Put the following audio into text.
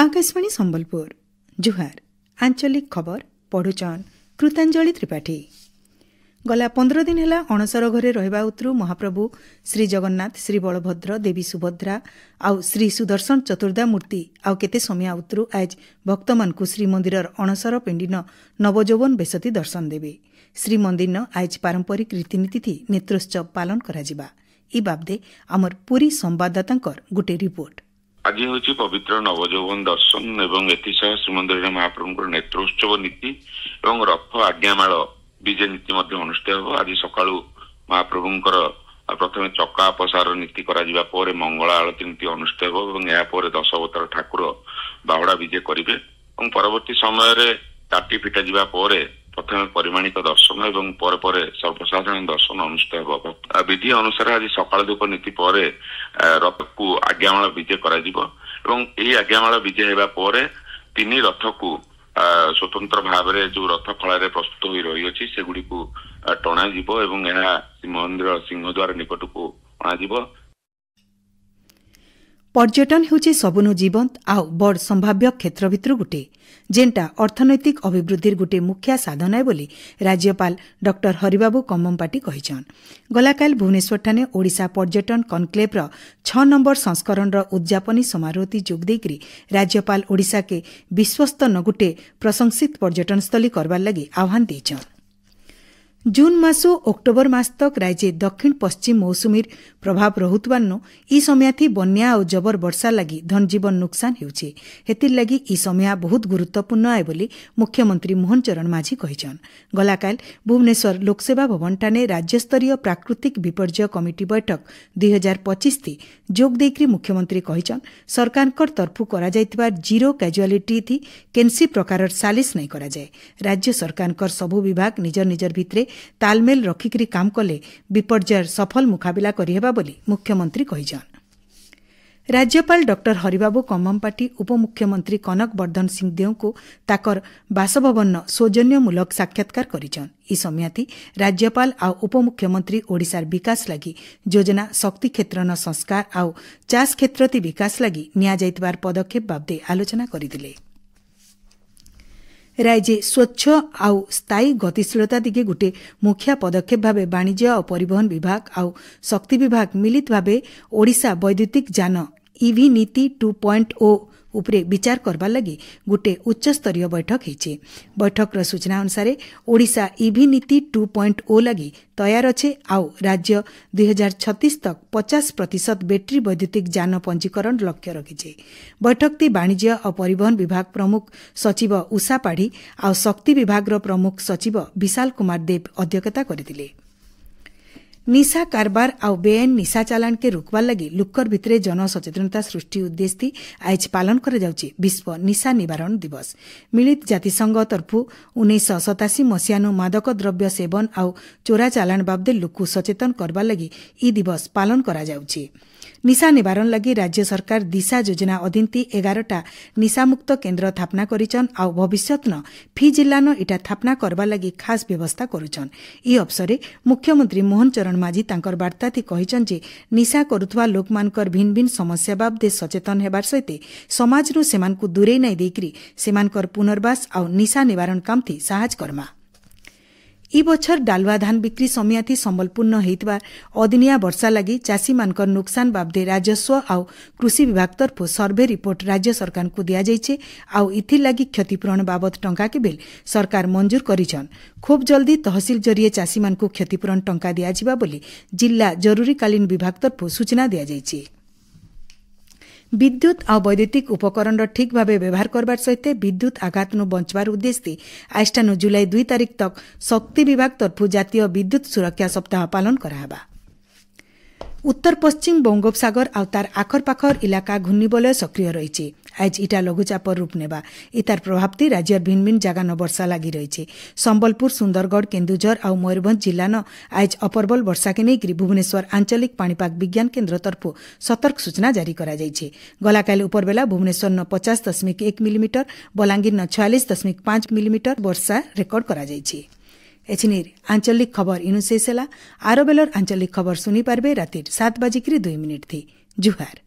आकाशवाणी संबलपुर जुहार आंचलिक खबर पढ़ुचन कृतांजलि त्रिपाठी। गला 15 दिन है अणसर घरे रहिबा उतरू महाप्रभु श्री जगन्नाथ श्री बलभद्र देवी सुभद्रा आउ श्री सुदर्शन चतुर्धा मूर्ति आउ केते समय उतरू आज भक्त मानकु श्रीमंदिर अणसर पिंडीन नवजौवन बेसती दर्शन देवे। श्रीमंदिर आज पारंपरिक रीतिनीति थी नेत्रोत्सव पालन कराजिबा। ई बाबदे आमर पूरी संवाददातांकर गोटे रिपोर्ट। आज हूँ पवित्र नवजौवन दर्शन एवं एसह श्रीमंदिर महाप्रभु नेत्रोत्सव नीति और रथ आज्ञामाल विजय नीति अनुष्ठित हो। आज सका महाप्रभुंकर प्रथम चक्का अपसार नीति कर मंगला आरती नीति अनुष्ठित हो और यापर 10 अवतार ठाकुर बाहुड़ा विजय करेंगे। परवर्ती समय ताटी फिटा जा प्रथम परिमाणिक दर्शन एवं पर सर्वसाधारण दर्शन अनुष्ठित हो। विधि अनुसार आज सकाल धूप नीति पर रथ को आज्ञामाल विजय कर आज्ञामाल विजय होगा तीन रथ को स्वतंत्र भाव में जो रथ खड़ा प्रस्तुत हो रही अच्छी से गुड़ी को टणा श्रीमंदिर सिंहद्वार निकट को अणाजिब। पर्यटन होची सबुनु जीवंत आउ बड़ संभाव्य क्षेत्र भितर गुटे जेनटा अर्थनैतिक अभिवृद्धिर गुटे मुख्य साधन है बोली राज्यपाल डॉक्टर हरिबाबू कम्मपाटी कहिछन। गलाकाल भुवनेश्वर ठाने ओडिशा पर्यटन कनक्लेव 6 नंबर संस्करण उद्यापनी समारोह जोग देकरी राज्यपाल ओडिशा के विश्वस्त न गुटे प्रशंसित पर्यटन स्थली करबार लगी आह्वान देछन। जून मासो अक्टोबर मास तक राज्य दक्षिण पश्चिम मौसुमीर प्रभाव रहुतवानो ई समयाथी बन्या और जबर वर्षा लगी धनजीवन नुकसान हेउछे। हेतिर लगी ई समय बहुत गुरुत्वपूर्ण है बोली मुख्यमंत्री मोहन चरण माझी कहिछन। गलाकाल भुवनेश्वर लोकसेवा भवन ठाने राज्यस्तरीय प्राकृतिक विपर्यय कमिटी बैठक 2025 थी जोग देकरी मुख्यमंत्री कहिछन सरकारकर तरफु करा जायतिबा जीरो कैजुअलिटी थी केनसी प्रकार सालिस नहीं करा जाय। राज्य सरकारकर सबु विभाग निजर निजर भितरे तालमेल रखिकरी काम कले विपर्यय सफल मुकाबिला करिहेबा बोली मुख्यमंत्री कहिछन। राज्यपाल डॉक्टर हरिबाबू कम्मपाटी उपमुख्यमंत्री कनक वर्धन सिंहदेव को ताकर बासभवन सौजन्यमूलक साक्षात्कार करिछन। ई समयाथी राज्यपाल आ उपमुख्यमंत्री ओडिशार विकास लगी योजना शक्ति क्षेत्रन संस्कार आउ चाष क्षेत्रति विकास लगी निया जायतिबार पदक्षेप बाबदे आलोचना करिदिले। राज्य स्वच्छ आउ स्थायी गतिशीलता दिगे गुटे मुख्य पदक्षेप भावे वाणिज्य और परिवहन विभाग आउ शक्ति विभाग मिलित भावे ओडिशा वैद्युतिक जान ईवी नीति 2.0 उपरे विचार करबार लगी गुटे उच्चस्तरीय बैठक हेचे। बैठक सूचना अनुसार ओडिशा ईवी नीति 2.0 लगी तैयार अच्छे आउ राज्य 2036 तक 50% बैटरी वैद्युतिक जान पंजीकरण लक्ष्य रखिछे। बैठक ती वाणिज्य और परिवहन विभाग प्रमुख सचिव उषा पाढ़ी आउ शक्ति विभाग प्रमुख सचिव विशाल कुमार देव अध्यक्षता करथिले। निशा कारबार आउ बेआईन निशा चालान के रुकबार लगी लुक्कर भितरे जनसचेतनता सृष्टि उद्देश्य आज पालन करा जाउछि विश्व निशा निवारण दिवस। मिलित जातिसंघ तरफु 1987 मसियानु मादक द्रव्य सेवन आउ चोरा चालान बाबदे लोकु सचेतन करबार लगी ई दिवस पालन करा जाउछि। निशा निवारण लगी राज्य सरकार दिशा योजना अधीन 11टा निशामुक्त केन्द्र स्थापना करिछन आउ भविष्यतन फी जिल्लान इटा स्थापना करबा लगी खास व्यवस्था करुछन। ई अवसरे मुख्यमंत्री मोहन चरण माझी तांकर वार्ता थी कहिछन जे निशा करुथवा लोकमानकर भिन्न भिन्न समस्या बाबदे सचेतन हेबार सहित समाजरु सेमानकु दूरे नै देकरी सेमानकर पुनर्वास आउ निशा निवारण काम थी साहाय्य करमा। ई बछर डालुआ धान बिक्री समयाथी संबलपूर्ण हेतबार अदिनिया वर्षा लगी चाषी मानकर नुकसान बाबदे राजस्व आउ कृषि विभाग तरफ सर्वे रिपोर्ट राज्य सरकार को दिया जाइछे आउ इथिर लगी क्षतिपूरण बाबद टंका के बिल सरकार मंजूर करिछन। खूब जल्दी तहसील जरिए चाषी मानकु क्षतिपूरण टंका दिया जिबा बोली जिला जरूरीकालीन विभाग तरफ सूचना दिया जाइछे। विद्युत आ वैद्युतिक उपकरण ठीक भाव व्यवहार करबार सहित विद्युत आघात बंचबार उद्देश्य आजठानु जुलाई 2 तारिख तक शक्ति विभाग तरफु जातीय विद्युत सुरक्षा सप्ताह पालन कराहबा। उत्तर पश्चिम बंगोपसागर आउ तार आखर पाखर इलाका घूर्णिबलय सक्रिय रही। आज इटा लघुचाप रूप नेबा इतार प्रभाव राज्यर भिन्न भिन्न जगह न वर्षा लगी रही। संबलपुर सुंदरगढ़ केन्दुझर आउ मयूरभंज जिल्लान आज अप्रबल वर्षा के नहीं भुवनेश्वर आंचलिक पाणीपाग विज्ञान केन्द्र तरफु सतर्क सूचना जारी करा जाइछे। गलाकाल उपरबेला भुवनेश्वर न 50.1 मिलीमीटर बलांगीर न 46.5 मिलीमीटर वर्षा रेकर्ड करा जाइछे। एछिनिर आंचलिक खबर इनु शेष ହେଲା। आरो बेलर आंचलिक खबर सुनी पारबे रातिर 7:02 थी। जुहार।